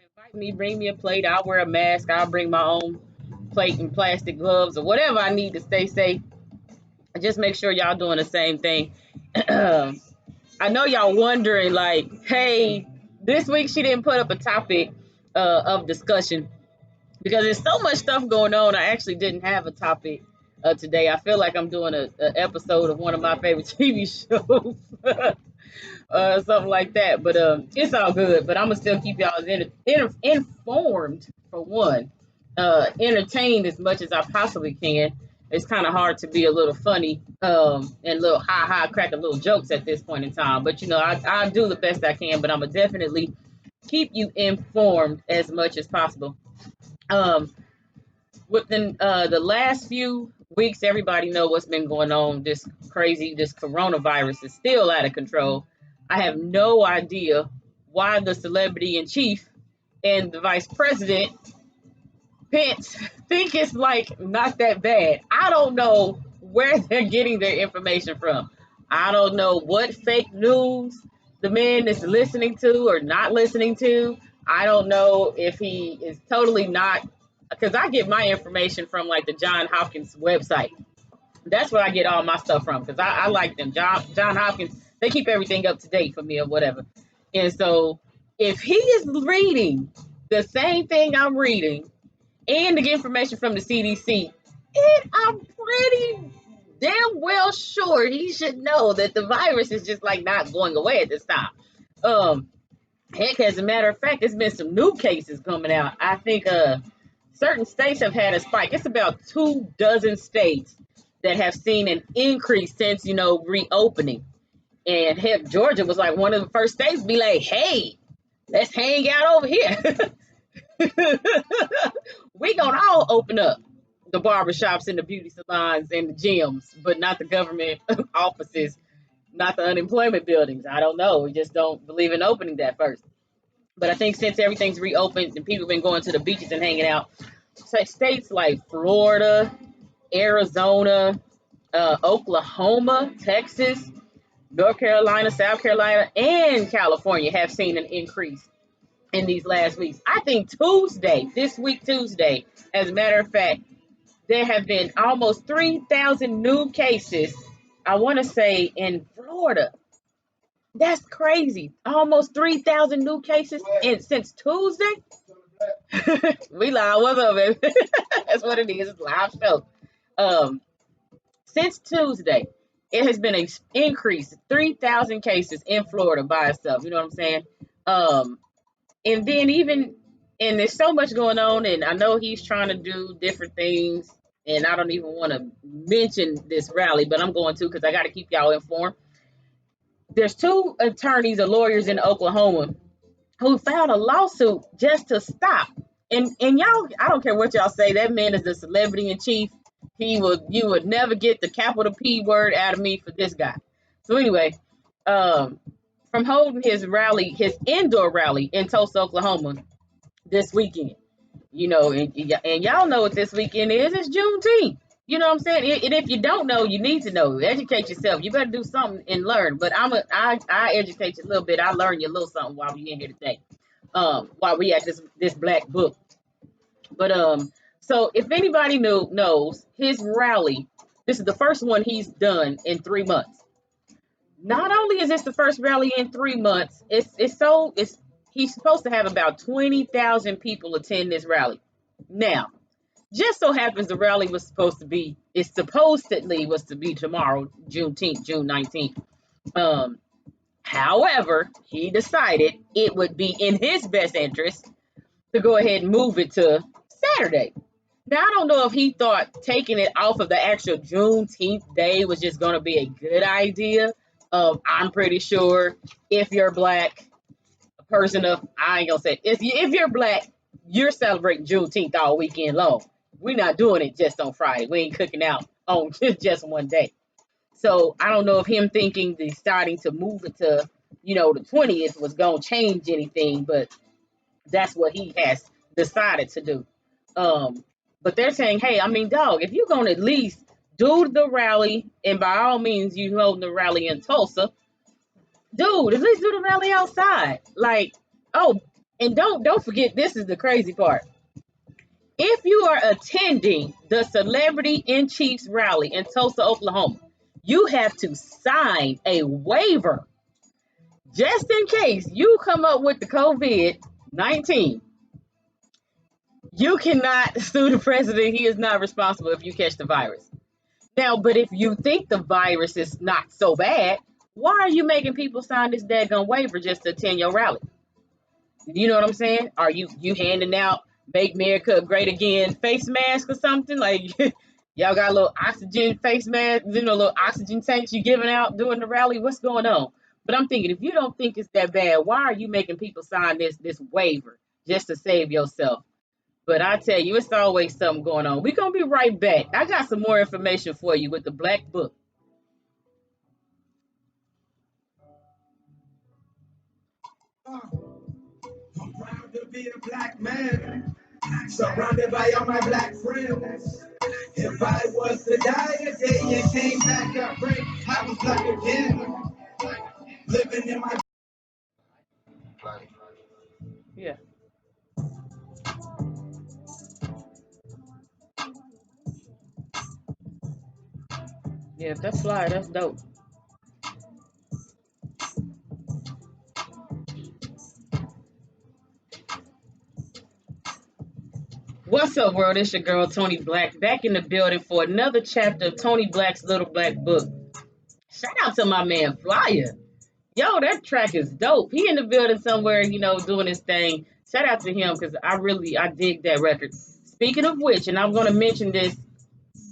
Invite me, bring me a plate. I'll wear a mask. I'll bring my own plate and plastic gloves or whatever I need to stay safe. Just make sure y'all doing the same thing. I know y'all wondering, like, hey, this week she didn't put up a topic of discussion because there's so much stuff going on. I actually didn't have a topic today. I feel like I'm doing a episode of one of my favorite TV shows, something like that. But it's all good. But I'm gonna still keep y'all informed for one, entertained as much as I possibly can. It's kind of hard to be a little funny and a little ha ha, cracking little jokes at this point in time. But I do the best I can. But I'm gonna definitely keep you informed as much as possible. Um, Within the last few weeks, everybody know what's been going on. This coronavirus is still out of control. I have no idea why the celebrity in chief and the vice president Pence think it's like not that bad. I don't know where they're getting their information from. I don't know what fake news the man is listening to or not listening to. I don't know if he is totally not, because I get my information from like the John Hopkins website. That's where I get all my stuff from because I like them. John Hopkins, they keep everything up to date for me or whatever. And so if he is reading the same thing I'm reading and to get information from the CDC, and I'm pretty damn well sure he should know that the virus is just like not going away at this time. Um, Heck, as a matter of fact, there's been some new cases coming out. I think certain states have had a spike. It's about 24 states that have seen an increase since reopening. And heck, Georgia was like one of the first states to be like, "Hey, let's hang out over here." We gonna all open up the barbershops and the beauty salons and the gyms, but not the government offices, not the unemployment buildings. I don't know. We just don't believe in opening that first. But I think since everything's reopened and people have been going to the beaches and hanging out, states like Florida, Arizona, Oklahoma, Texas, North Carolina, South Carolina, and California have seen an increase in these last weeks. I think this week, Tuesday, as a matter of fact, there have been almost 3,000 new cases, I want to say, in Florida. That's crazy. Almost 3,000 new cases since Tuesday. We live. What's up, baby? That's what it is. It's a live show. Um, since Tuesday, it has been an increase 3,000 cases in Florida by itself. You know what I'm saying? Um, and then and there's so much going on, and I know he's trying to do different things, and I don't even want to mention this rally, but I'm going to because I got to keep y'all informed. There's two attorneys or lawyers in Oklahoma who filed a lawsuit just to stop. And y'all, I don't care what y'all say, that man is the celebrity in chief. You would never get the capital P word out of me for this guy. So anyway, from holding his indoor rally in Tulsa, Oklahoma this weekend. And y'all know what this weekend is. It's Juneteenth. You know what I'm saying? And if you don't know, you need to know. Educate yourself. You better do something and learn. But I educate you a little bit. I learn you a little something while we in here today. While we at this Blaque Book. But so if anybody knows his rally, this is the first one he's done in 3 months. Not only is this the first rally in 3 months, he's supposed to have about 20,000 people attend this rally. Now, just so happens the rally supposedly was to be tomorrow, Juneteenth, June 19th. However, he decided it would be in his best interest to go ahead and move it to Saturday. Now, I don't know if he thought taking it off of the actual Juneteenth day was just going to be a good idea. I'm pretty sure if you're black, a person of, I ain't going to say, if you're black, you're celebrating Juneteenth all weekend long. We're not doing it just on Friday. We ain't cooking out on just one day. So I don't know if him thinking deciding to move it to, the 20th was going to change anything, but that's what he has decided to do. But they're saying, hey, I mean, dog, if you're going to at least do the rally, and by all means, you holding the rally in Tulsa, dude, at least do the rally outside. Like, oh, And don't forget, this is the crazy part. If you are attending the Celebrity in Chiefs rally in Tulsa, Oklahoma, you have to sign a waiver just in case you come up with the COVID-19. You cannot sue the president. He is not responsible if you catch the virus. Now, but if you think the virus is not so bad, why are you making people sign this daggone waiver just to attend your rally? You know what I'm saying? Are you handing out "Make America Great Again" face mask or something? Like y'all got a little oxygen face mask, little oxygen tanks you giving out during the rally? What's going on? But I'm thinking, if you don't think it's that bad, why are you making people sign this waiver just to save yourself? But I tell you, it's always something going on. We're gonna be right back. I got some more information for you with the Blaque Book. I'm proud to be a black man, surrounded by all my black friends. If I was to die today and came back, I pray I was black again, living in my. Yeah, yeah, if that's fly, that's dope. What's up, world? It's your girl Toni Blaque back in the building for another chapter of Toni Blaque's Little Black Book. Shout out to my man Flyer. Yo, that track is dope. He in the building somewhere, doing his thing. Shout out to him because I dig that record. Speaking of which, and I'm gonna mention this.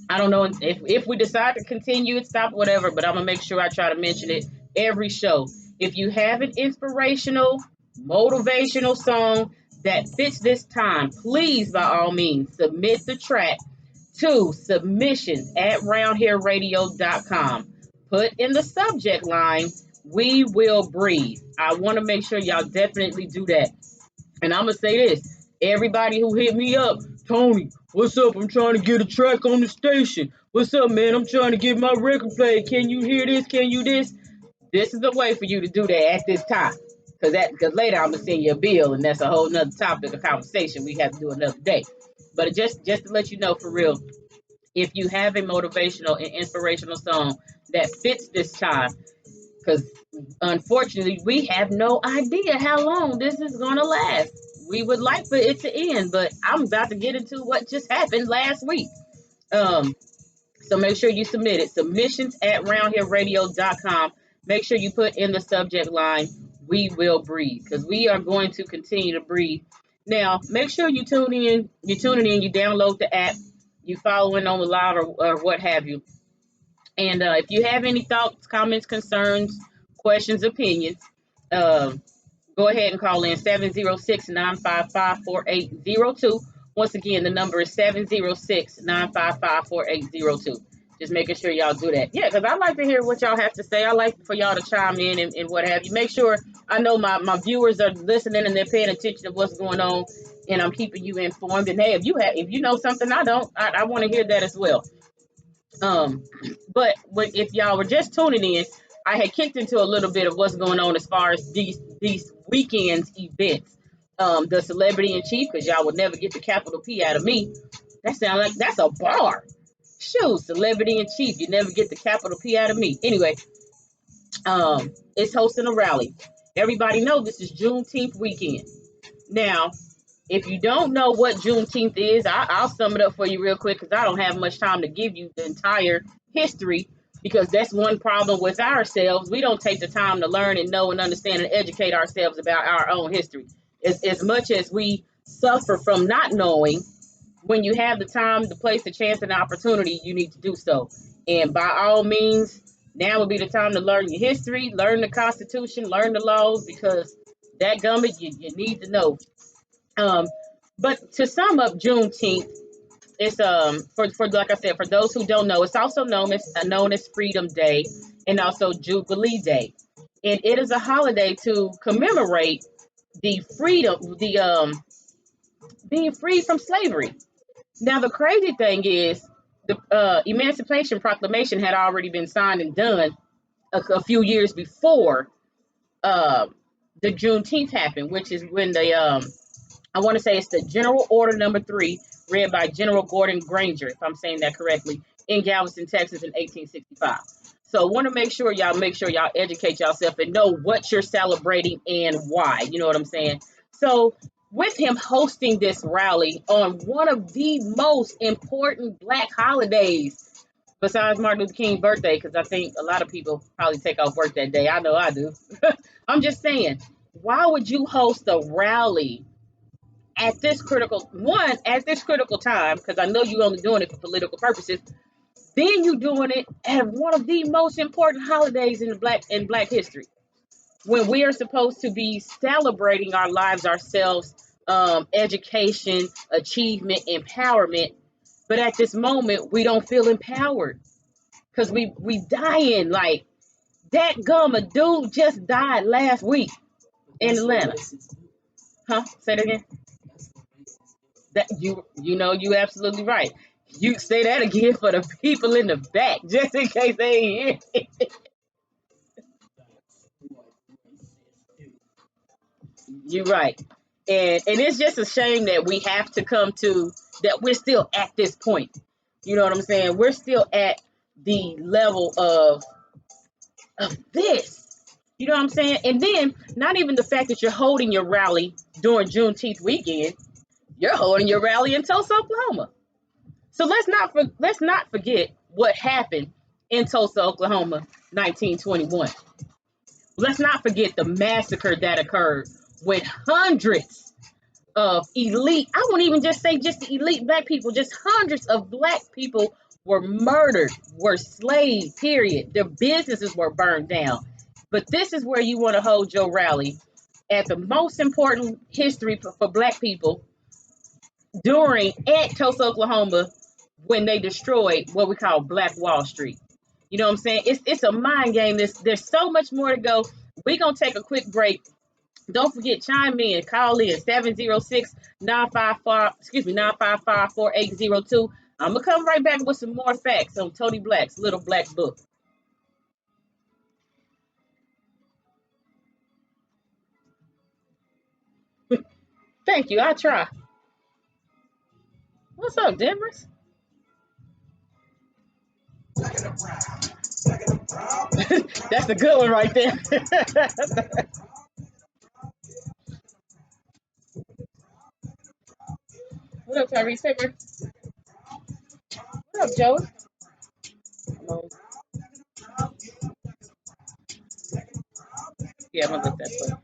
I don't know if we decide to continue it, stop, whatever, but I'm gonna make sure I try to mention it every show. If you have an inspirational, motivational song that fits this time, please, by all means, submit the track to submissions at roundhereradio.com. Put in the subject line, "We Will Breathe." I want to make sure y'all definitely do that. And I'm gonna say this: everybody who hit me up, "Toni, what's up? I'm trying to get a track on the station. What's up, man? I'm trying to get my record played. Can you hear this? Can you this?" This is the way for you to do that at this time. Because later I'm gonna send you a bill, and that's a whole nother topic of conversation we have to do another day. But just to let you know for real, if you have a motivational and inspirational song that fits this time, because unfortunately we have no idea how long this is going to last. We would like for it to end, but I'm about to get into what just happened last week. um so make sure you submit it, submissions at roundhereradio.com. Make sure you put in the subject line, "We Will Breathe," because we are going to continue to breathe. Now make sure you tuning in, you download the app, you following on the live, or what have you. And if you have any thoughts, comments, concerns, questions, opinions, uh, go ahead and call in 706-955-4802. Once again, the number is 706-955-4802. Just making sure y'all do that. Yeah, because I like to hear what y'all have to say. I like for y'all to chime in and what have you. Make sure I know my viewers are listening and they're paying attention to what's going on, and I'm keeping you informed. And hey, if you know something I don't, I want to hear that as well. Um, but if y'all were just tuning in, I had kicked into a little bit of what's going on as far as these weekends events. The Celebrity in Chief, because y'all would never get the capital P out of me. That sounds like that's a bar. Shoot, Celebrity in Chief, you never get the capital P out of me. Anyway, it's hosting a rally. Everybody know this is Juneteenth weekend. Now, if you don't know what Juneteenth is, I'll sum it up for you real quick because I don't have much time to give you the entire history, because that's one problem with ourselves. We don't take the time to learn and know and understand and educate ourselves about our own history. As much as we suffer from not knowing, when you have the time, the place, the chance, and the opportunity, you need to do so. And by all means, now would be the time to learn your history, learn the Constitution, learn the laws, because that gummit, you need to know. um, but to sum up Juneteenth, it's for like I said, for those who don't know, it's also known as Freedom Day and also Jubilee Day, and it is a holiday to commemorate the freedom, the being free from slavery. Now the crazy thing is, the Emancipation Proclamation had already been signed and done a few years before uh, the Juneteenth happened, which is when the I want to say it's the General Order Number 3, read by General Gordon Granger, if I'm saying that correctly, in Galveston, Texas, in 1865. So, I want to make sure y'all educate yourself and know what you're celebrating and why. You know what I'm saying? So, with him hosting this rally on one of the most important Black holidays, besides Martin Luther King's birthday, because I think a lot of people probably take off work that day. I know I do. I'm just saying, why would you host a rally at this critical time, because I know you're only doing it for political purposes, then you doing it at one of the most important holidays in black history, when we are supposed to be celebrating our lives, ourselves, education, achievement, empowerment. But at this moment, we don't feel empowered because we dying. Like that gum, a dude just died last week in Atlanta. Huh? Say that again. That you absolutely right. You say that again for the people in the back, just in case they ain't hear. You're right. And it's just a shame that we have to come to that we're still at this point. You know what I'm saying? We're still at the level of this. You know what I'm saying? And then not even the fact that you're holding your rally during Juneteenth weekend, you're holding your rally in Tulsa, Oklahoma. So let's not forget what happened in Tulsa, Oklahoma, 1921. Let's not forget the massacre that occurred when hundreds of elite, I won't even just say just the elite Black people, just hundreds of Black people were murdered, were slaves, period. Their businesses were burned down. But this is where you want to hold your rally at the most important history for Black people during at Tulsa, Oklahoma, when they destroyed what we call Black Wall Street. You know what I'm saying? It's a mind game. There's so much more to go. We're gonna take a quick break. Don't forget, chime in, call in 706-955, 955-4802. I'm gonna come right back with some more facts on Toni Blaque's Little Black Book. Thank you. I try. What's up, Denver? That's a good one right there. What up, Tyrese Pepper? What up, Joey? Um, yeah, I'm gonna look that up.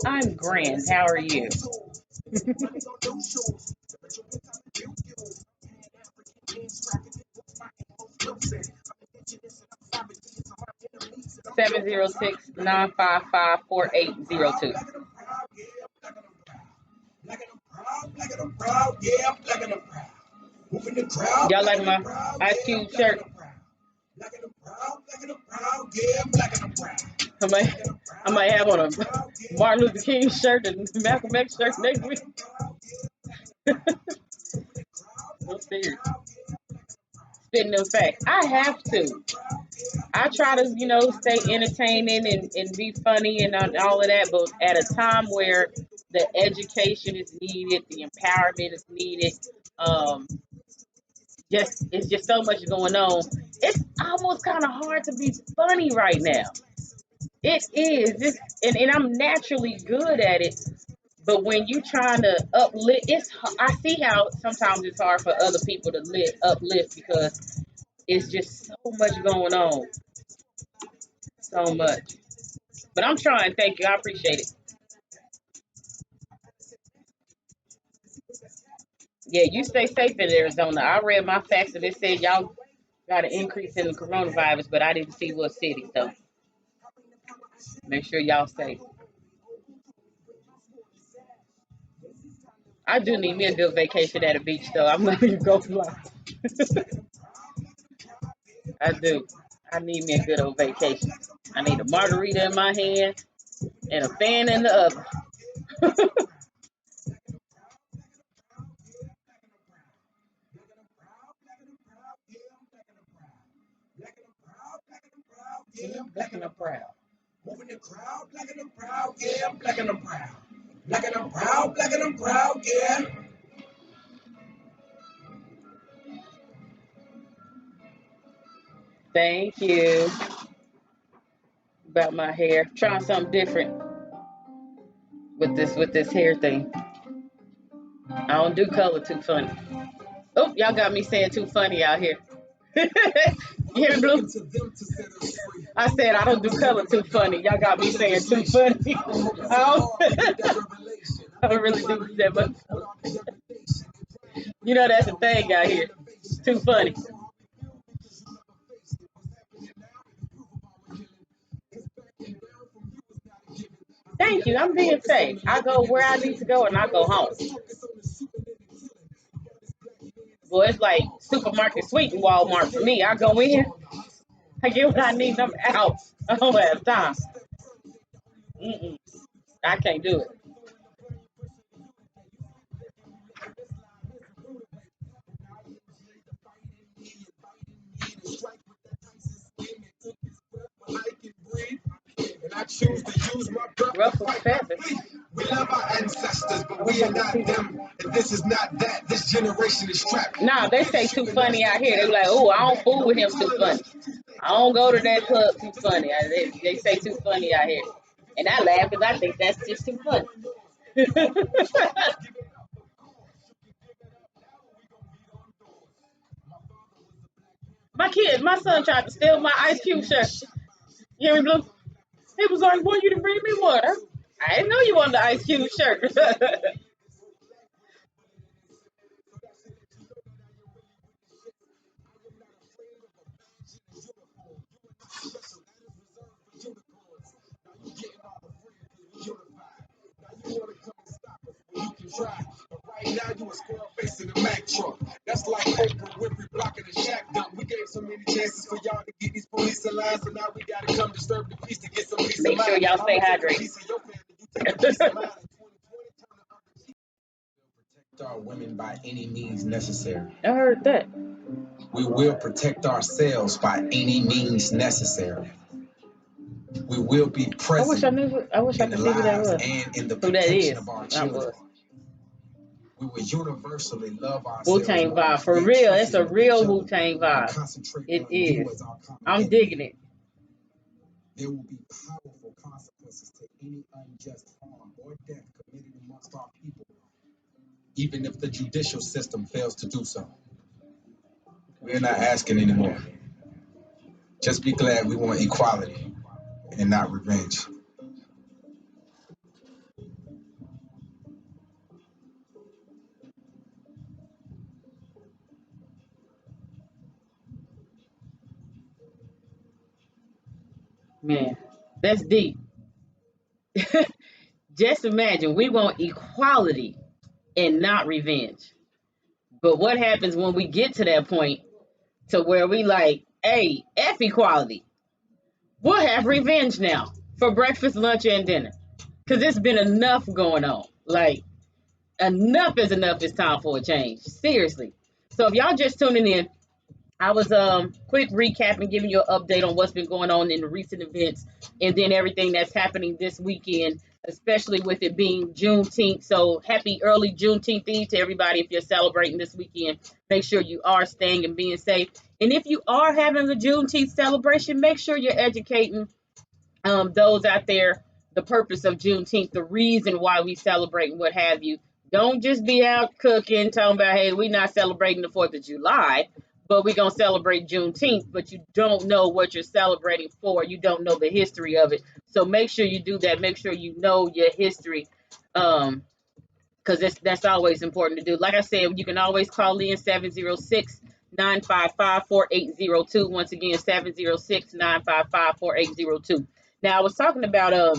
I'm grand. How are you? 706-955-4802. Y'all like my Ice Cube shirt? I might, I might have on a Martin Luther King shirt and Malcolm X shirt next week. No serious. Spitting them facts. I have to. I try to, stay entertaining and be funny and all of that, but at a time where the education is needed, the empowerment is needed, um, it's just so much going on. It's almost kind of hard to be funny right now. It is, and I'm naturally good at it. But when you trying to uplift, I see how sometimes it's hard for other people to uplift because it's just so much going on, so much. But I'm trying. Thank you. I appreciate it. Yeah, you stay safe in Arizona. I read my facts and it said y'all got an increase in the coronavirus, but I didn't see what city. So make sure y'all safe. I do need me a good vacation at a beach, though. I'm not even go fly. I do. I need me a good old vacation. I need a margarita in my hand and a fan in the other. Yeah, I'm black and I'm proud. Moving the crowd, black and I'm proud. Yeah, I'm black and I'm proud. Black and I'm proud, black and I'm proud. Yeah. Thank you. About my hair. Trying something different with this hair thing. I don't do color too funny. Oh, y'all got me saying too funny out here. You hear me, Blue? I said I don't do color too funny. Y'all got me saying too funny. I don't really do that much. You know that's the thing out here. It's too funny. Thank you. I'm being safe. I go where I need to go and I go home. Well, it's like supermarket sweet and Walmart for me. I go in, I get what I need, I'm out. I don't have time. Mm-mm, I can't do it. And I choose to use my ruffled feathers. We love our ancestors, but we are not them. And this is not that. This generation is trapped. Nah, they say too funny out here. They be like, oh, I don't fool with him too funny. I don't go to that club too funny. They say too funny out here. And I laugh because I think that's just too funny. My son tried to steal my Ice Cube shirt. You hear me, Blue? He was like, "Boy, you didn't bring me one." I didn't know you wanted the Ice Cube shirt. Right now, you a squirrel facing a Mack truck. That's like Oprah Winfrey blocking a shack dump. We gave so many chances for y'all to get these police in line, so now we gotta come disturb the peace to get some peace. Make sure y'all stay hydrated. Protect our women by any means necessary. I heard that. We will protect ourselves by any means necessary. We will be present. I wish I knew. I wish I could see who that was. And in the protection of our children. We will universally love ourselves. Wu-Tang vibe, for real. It's a real Wu-Tang vibe. It is. I'm digging it. There will be powerful consequences to any unjust harm or death committed amongst our people, even if the judicial system fails to do so. We're not asking anymore. Just be glad we want equality and not revenge. Man, that's deep. Just imagine we want equality and not revenge. But what happens when we get to that point to where we like, hey, F equality. We'll have revenge now for breakfast, lunch, and dinner. Because it's been enough going on. Like, enough is enough. It's time for a change. Seriously. So if y'all just tuning in, I was quick recapping, giving you an update on what's been going on in the recent events and then everything that's happening this weekend, especially with it being Juneteenth. So happy early Juneteenth Eve to everybody. If you're celebrating this weekend, make sure you are staying and being safe. And if you are having a Juneteenth celebration, make sure you're educating those out there the purpose of Juneteenth, the reason why we celebrate and what have you. Don't just be out cooking, talking about, hey, we're not celebrating the 4th of July, but we're going to celebrate Juneteenth, but you don't know what you're celebrating for. You don't know the history of it. So make sure you do that. Make sure you know your history. Because that's always important to do. Like I said, you can always call in 706-955-4802. Once again, 706-955-4802. Now, I was talking about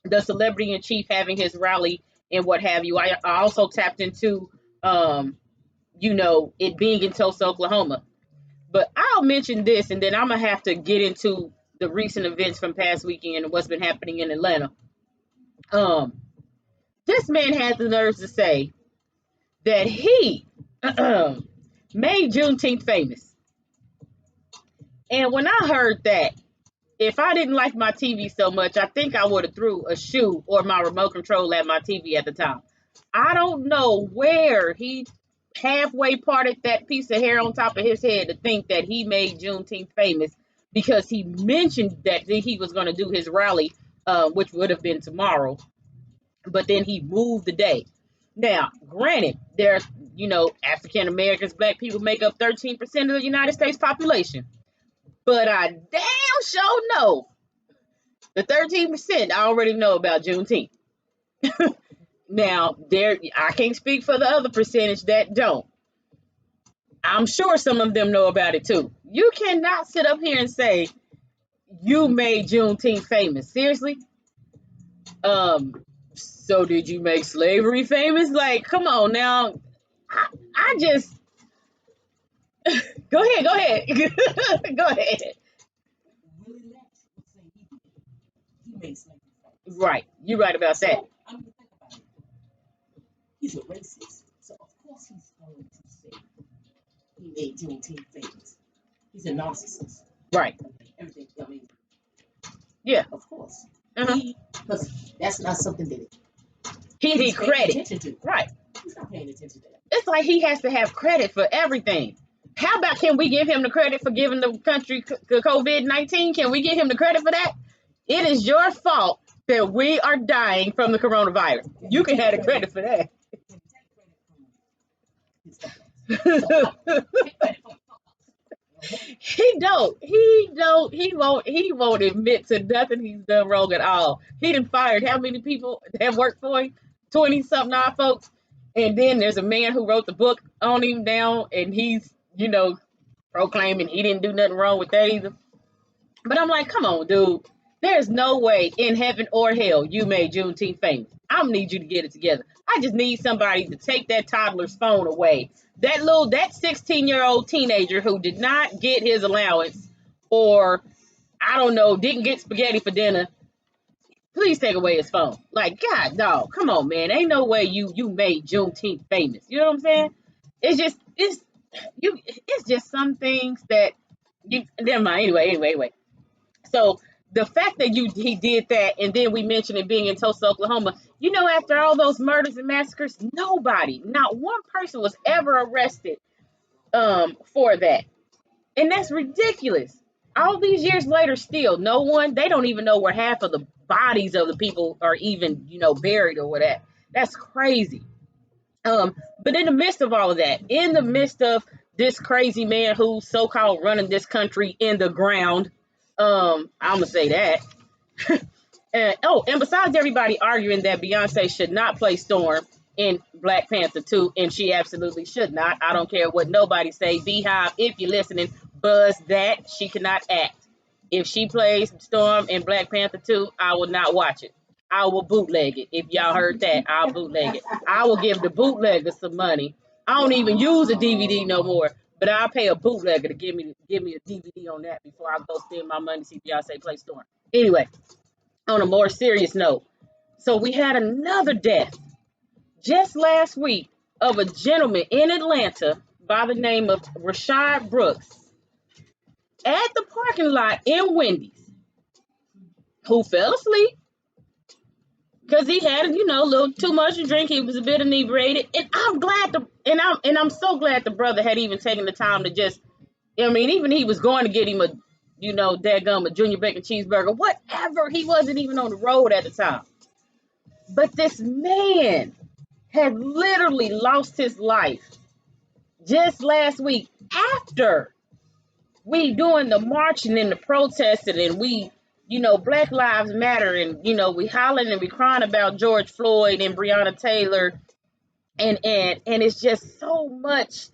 the celebrity in chief having his rally and what have you. I also tapped into, it being in Tulsa, Oklahoma. But I'll mention this, and then I'm gonna have to get into the recent events from past weekend and what's been happening in Atlanta. Um, this man has the nerves to say that he made Juneteenth famous. And when I heard that, if I didn't like my TV so much, I think I would have threw a shoe or my remote control at my TV at the time. I don't know where he halfway parted that piece of hair on top of his head to think that he made Juneteenth famous because he mentioned that he was going to do his rally, which would have been tomorrow, but then he moved the day. Now, granted, there's, African Americans, black people make up 13% of the United States population. But I damn sure know the 13% I already know about Juneteenth. Now, I can't speak for the other percentage that don't. I'm sure some of them know about it too. You cannot sit up here and say you made Juneteenth famous. Seriously? So did you make slavery famous? Like, come on now. I just go ahead, go ahead. Willie Lynch would say he made slavery famous. Right, you're right about that. I mean, think about it. He's a racist, so of course he's going to say he made Juneteenth famous. He's a narcissist. Right. Everything. I mean, yeah, of course. Uh-huh. Because that's not something that he he's paying credit. attention to. Right. He's not paying attention to that. It's like he has to have credit for everything. How about, can we give him the credit for giving the country COVID-19? Can we give him the credit for that? It is your fault that we are dying from the coronavirus. You can have the credit for that. He won't admit to nothing he's done wrong at all. He done fired how many people that worked for him? 20 something odd folks. And then there's a man who wrote the book on him now, and he's, proclaiming he didn't do nothing wrong with that either. But I'm like, come on, dude. There's no way in heaven or hell you made Juneteenth famous. I don't need you to get it together. I just need somebody to take that toddler's phone away. That 16-year-old teenager who did not get his allowance, or I don't know, didn't get spaghetti for dinner. Please take away his phone. Like, God, dog, come on, man. Ain't no way you made Juneteenth famous. You know what I'm saying? It's just some things that you never mind. Anyway. So the fact that he did that, and then we mentioned it being in Tulsa, Oklahoma. After all those murders and massacres, not one person was ever arrested for that, and that's ridiculous. All these years later, still no one. They don't even know where half of the bodies of the people are even buried or whatever. That's crazy. But in the midst of all of that, in the midst of this crazy man who's so-called running this country in the ground, I'm gonna say that. And besides everybody arguing that Beyonce should not play Storm in Black Panther 2, and she absolutely should not. I don't care what nobody say. Beehive, if you're listening, buzz that. She cannot act. If she plays Storm in Black Panther 2, I will not watch it. I will bootleg it. If y'all heard that, I'll bootleg it. I will give the bootlegger some money. I don't even use a DVD no more, but I'll pay a bootlegger to give me a DVD on that before I go spend my money to see Beyonce play Storm. Anyway, on a more serious note, so we had another death just last week of a gentleman in Atlanta by the name of Rashad Brooks at the parking lot in Wendy's, who fell asleep because he had a little too much to drink. He was a bit inebriated, and I'm so glad the brother had even taken the time to just, even he was going to get him a dadgum, a junior bacon cheeseburger, whatever. He wasn't even on the road at the time. But this man had literally lost his life just last week after we doing the marching and the protesting, and we, Black Lives Matter, and, we hollering and we crying about George Floyd and Breonna Taylor. And it's just so much.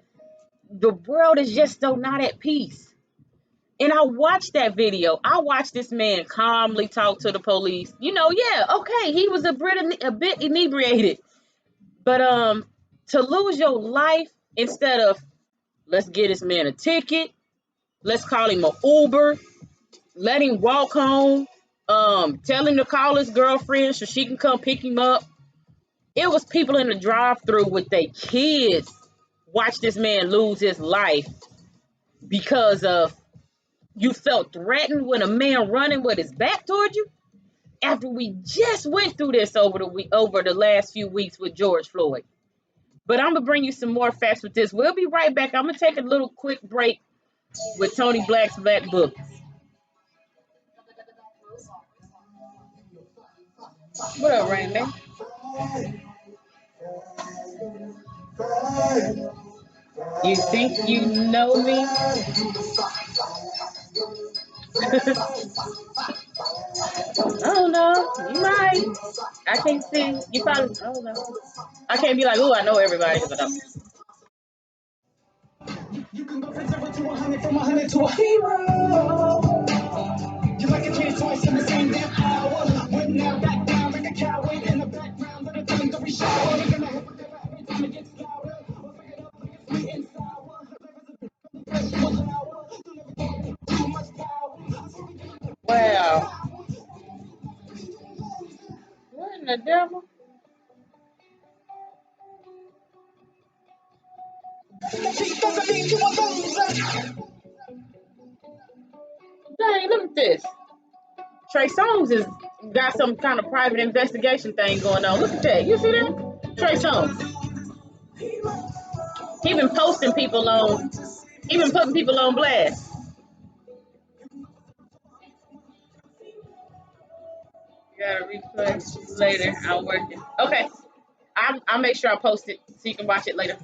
The world is just so not at peace. And I watched that video. I watched this man calmly talk to the police. Okay, he was a bit inebriated. But to lose your life instead of, let's get this man a ticket, let's call him a Uber, let him walk home, tell him to call his girlfriend so she can come pick him up. It was people in the drive-through with their kids watch this man lose his life because of you felt threatened when a man running with his back toward you. After we just went through this over the last few weeks with George Floyd. But I'm gonna bring you some more facts with this. We'll be right back. I'm gonna take a little quick break with Toni Blaque's Blaque Book. What up, Rain Man? You think you know me? I don't know. You might. I can't see. You probably. I don't know. I can't be like, oh, I know everybody. But you can go from 0 to 100, from 100 to a hero. You like a kid twice in the same damn hour. When now back down like a coward in the background, but I think every shower. You're gonna have to every time it gets louder. We'll pick it up like it's sweet and sour. Vegetable hour. Don't ever get too much power. Wow. What in the devil? Dang, look at this. Trey Songz has got some kind of private investigation thing going on. Look at that. You see that? Trey Songz. He been posting people on, he been putting people on blast. You gotta replay later. I'm working. Okay. I'll make sure I post it so you can watch it later.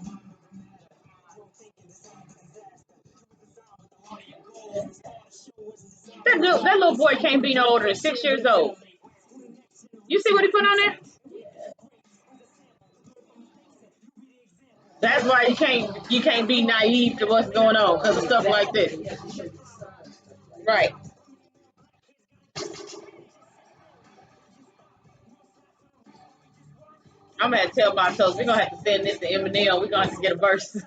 That little boy can't be no older than 6 years old. You see what he put on there? That's why you can't be naive to what's going on because of stuff like this. Right. I'm gonna have to tell my toes we're gonna have to send this to Eminem. We're gonna have to get a verse.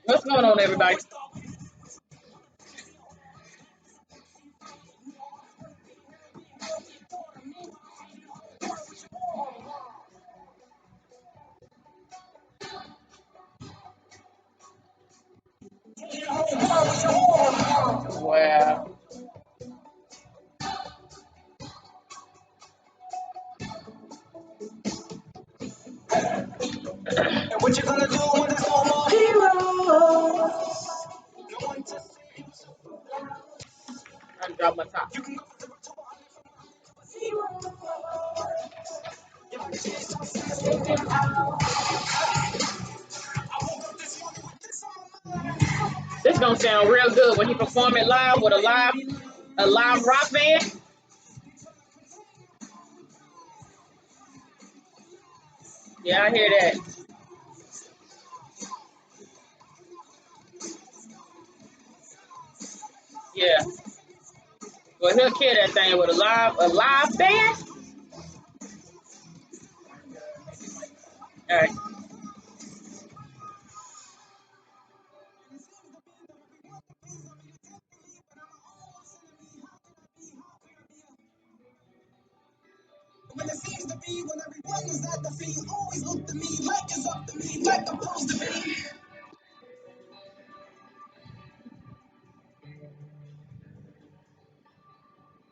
What's going on, everybody? Wow. And what you gonna do when there's no more heroes? No one to save. I dropped my top. This gonna sound real good when he perform it live with a live rock band. Yeah, I hear that. Yeah. Well, he'll kill that thing with a live band. All right. When it seems to be, when everyone is at the feet, always look to me like it's up to me, like I'm supposed to be.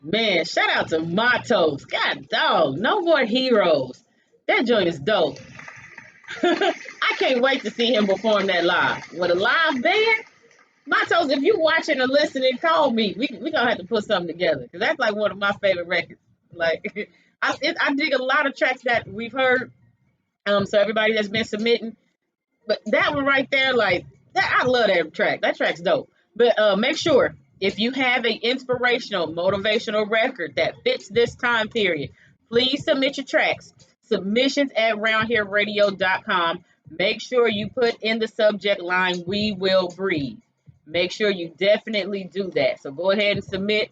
Man, shout out to Matos. God dog, no more heroes. That joint is dope. I can't wait to see him perform that live with a live band. Matos, if you watching or listening, call me. We gonna have to put something together because that's like one of my favorite records. Like I dig a lot of tracks that we've heard. So everybody that's been submitting, but that one right there, like that, I love that track. That track's dope. But make sure if you have an inspirational, motivational record that fits this time period, please submit your tracks. Submissions at roundhereradio.com. Make sure you put in the subject line "We Will Breathe." Make sure you definitely do that. So go ahead and submit.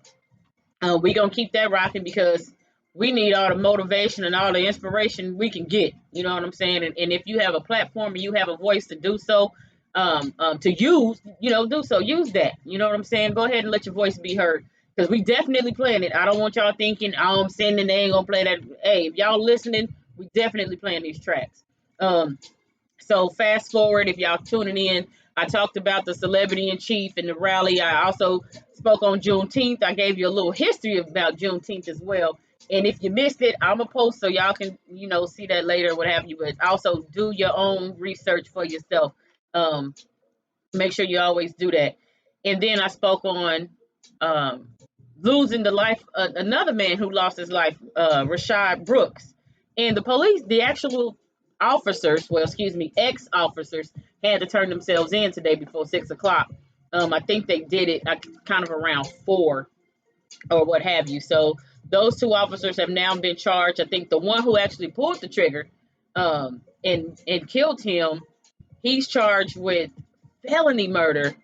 We're gonna keep that rocking because we need all the motivation and all the inspiration we can get. You know what I'm saying? And if you have a platform and you have a voice to do so, to use, do so. Use that. You know what I'm saying? Go ahead and let your voice be heard. Because we definitely playing it. I don't want y'all thinking, oh, I'm sending, they ain't gonna play that. Hey, if y'all listening, we definitely playing these tracks. So fast forward, if y'all tuning in, I talked about the celebrity in chief and the rally. I also spoke on Juneteenth. I gave you a little history about Juneteenth as well. And if you missed it, I'm gonna post so y'all can, see that later, what have you. But also do your own research for yourself. Um, Make sure you always do that. And then I spoke on um, losing the life, another man who lost his life, Rashad Brooks. And the police, the actual officers, well, excuse me, ex officers, had to turn themselves in today before 6 o'clock. I think they did it kind of around 4 or what have you. So those two officers have now been charged. I think the one who actually pulled the trigger and killed him, he's charged with felony murder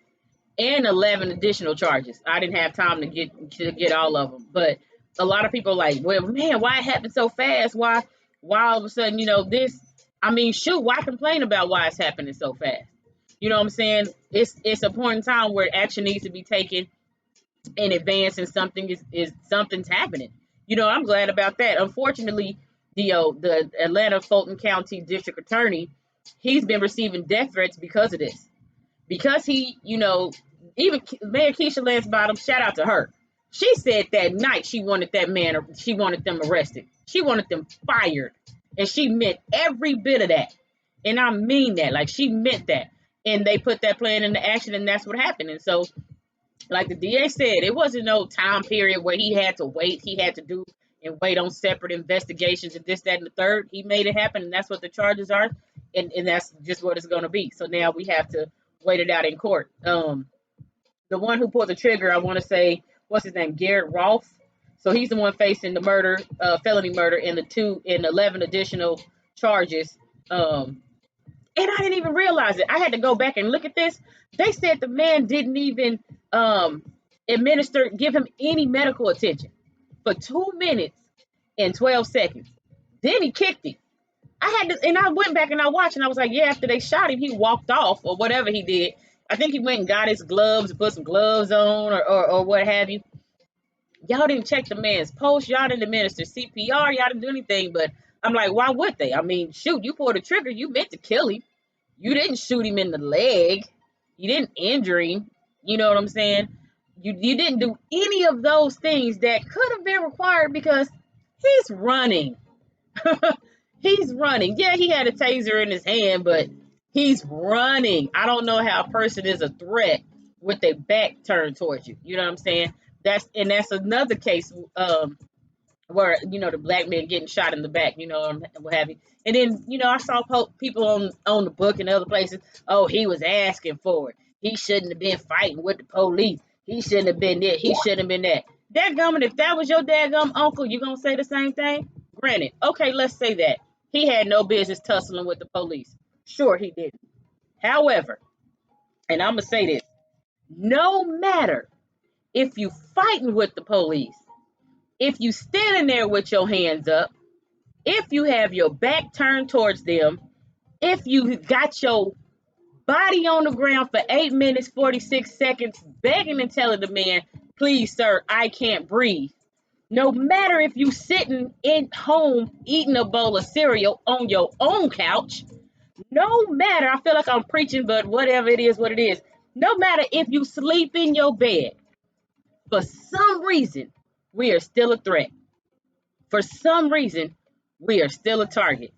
and 11 additional charges. I didn't have time to get all of them, but a lot of people are like, well, man, why it happened so fast? Why all of a sudden, this? I mean, shoot, why complain about why it's happening so fast? You know what I'm saying? It's a point in time where action needs to be taken in advance, and something's happening. I'm glad about that. Unfortunately, the Atlanta Fulton County District Attorney, he's been receiving death threats because of this, because he, even Mayor Keisha Lance Bottom, shout out to her. She said that night she wanted them arrested. She wanted them fired. And she meant every bit of that. And I mean that. Like, she meant that. And they put that plan into action, and that's what happened. And so, like the DA said, it wasn't no time period where he had to wait. He had to do and wait on separate investigations and this, that, and the third. He made it happen, and that's what the charges are. And that's just what it's going to be. So now we have to wait it out in court. The one who pulled the trigger, I want to say, what's his name, Garrett Rolfe. So he's the one facing the murder, felony murder, and 11 additional charges. And I didn't even realize it. I had to go back and look at this. They said the man didn't even give him any medical attention for 2 minutes and 12 seconds. Then he kicked him. And I went back and I watched, and I was like, yeah, after they shot him, he walked off or whatever he did. I think he went and got his gloves, put some gloves on or what have you. Y'all didn't check the man's pulse. Y'all didn't administer CPR. Y'all didn't do anything. But I'm like, why would they? I mean, shoot, you pulled the trigger. You meant to kill him. You didn't shoot him in the leg. You didn't injure him. You know what I'm saying? You didn't do any of those things that could have been required because he's running. He's running. Yeah, he had a taser in his hand, but he's running. I don't know how a person is a threat with their back turned towards you. You know what I'm saying? That's another case where the black man getting shot in the back, what have you. And then I saw people on the book and other places. Oh, he was asking for it. He shouldn't have been fighting with the police. He shouldn't have been there. He shouldn't have been that. Dadgummit, if that was your dadgum uncle, you gonna say the same thing? Granted, okay, let's say that he had no business tussling with the police. Sure, he didn't. However, and I'm gonna say this: no matter if you fighting with the police, if you standing there with your hands up, if you have your back turned towards them, if you got your body on the ground for 8 minutes 46 seconds begging and telling the man, please sir, I can't breathe, no matter if you sitting in home eating a bowl of cereal on your own couch, no matter, I feel like I'm preaching, but whatever it is, what it is, no matter if you sleep in your bed, for some reason we are still a threat. For some reason, we are still a target.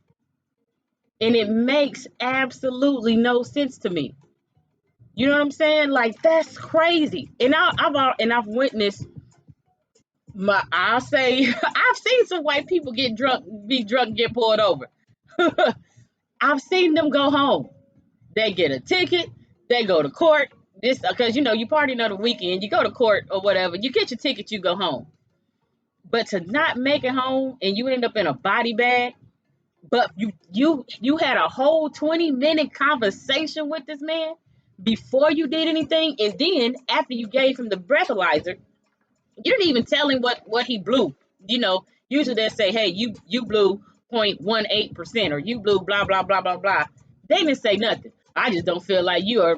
And it makes absolutely no sense to me. You know what I'm saying? Like, that's crazy. And I've witnessed I'll say I've seen some white people be drunk, get pulled over. I've seen them go home. They get a ticket, they go to court. This because you partying on the weekend, you go to court or whatever, you get your ticket, you go home. But to not make it home and you end up in a body bag, but you had a whole 20-minute conversation with this man before you did anything, and then after you gave him the breathalyzer, you didn't even tell him what he blew. You Usually they say, hey, you blew 0.18% or you blew blah blah blah blah blah. They didn't say nothing. I just don't feel like you are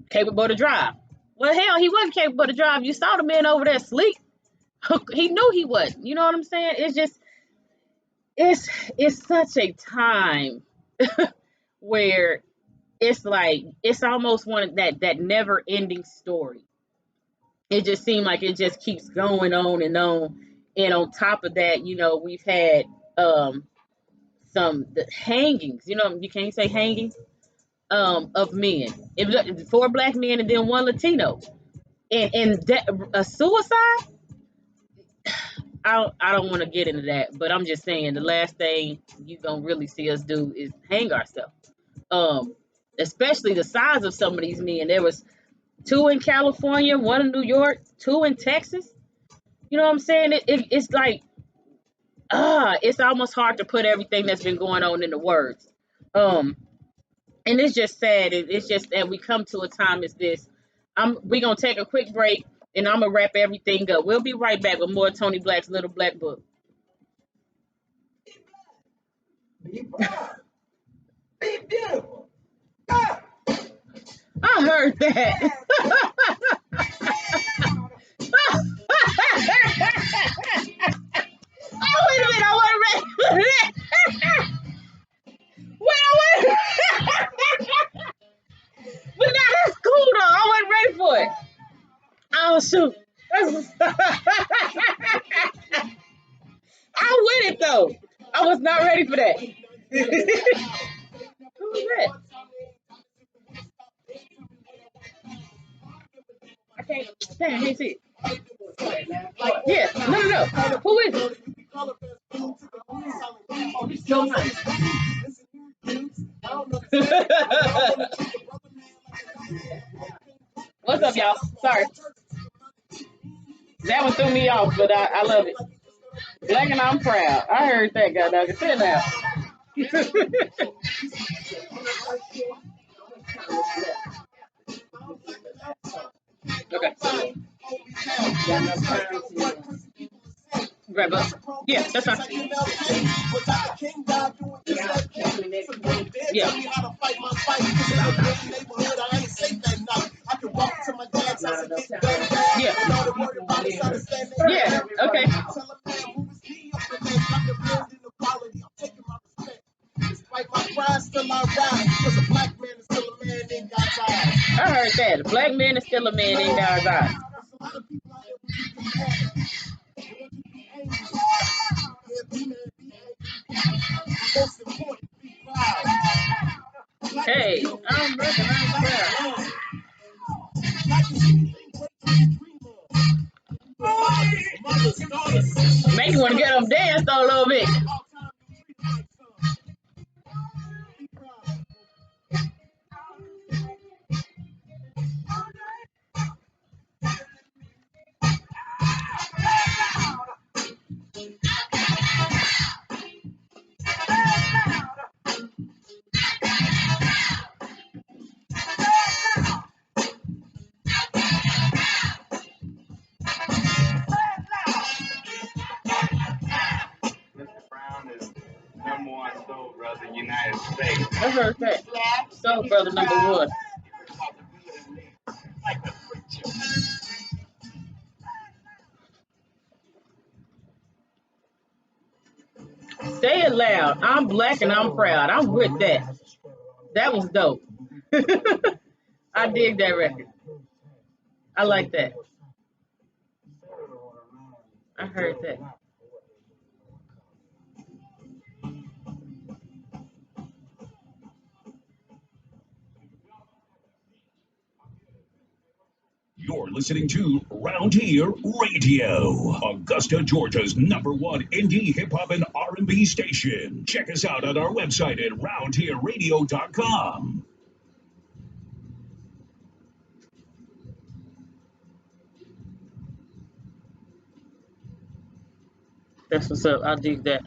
capable to drive. Well, hell, he wasn't capable to drive. You saw the man over there asleep. He knew he wasn't. You know what I'm saying? It's just it's such a time where it's like it's almost one of that never ending story. It just seemed like it just keeps going on and on. And on top of that, we've had um some the hangings. You can't say hangings of men. It was 4 black men and then one Latino. And that, a suicide. I don't want to get into that, but I'm just saying the last thing you gonna really see us do is hang ourselves. Um, Especially the size of some of these men. There was two in California, one in New York, two in Texas. You know what I'm saying? It's like it's almost hard to put everything that's been going on into words. Um, and it's just sad. It's just that we come to a time as this. We gonna take a quick break, and I'm gonna wrap everything up. We'll be right back with more Toni Blaque's Little Black Book. Be proud. Be beautiful. Ah. I heard that. Oh, wait a minute. I wasn't ready for that. Wait. But now that's cool though. I wasn't ready for it. Oh shoot. I win it though. I was not ready for that. Who was that? I can't see it. Yeah, no. Who is it? What's up, y'all? Sorry. That one threw me off, but I love it. Black and I'm proud. I heard that, God dog. Sit down. Okay. Grab up. Yeah, that's fine. Yeah. Yeah. Okay. I heard that. A black man is still a man in God's eyes. Hey, I'm Black and I'm proud. Make you want to get them danced a little bit. #1 soul brother in the United States. I heard that. Soul brother #1. Say it loud. I'm black and I'm proud. I'm with that. That was dope. I dig that record. I like that. I heard that. You're listening to Round Here Radio, Augusta, Georgia's #1 indie hip hop and R&B station. Check us out on our website at roundhereradio.com. That's what's up. I dig that.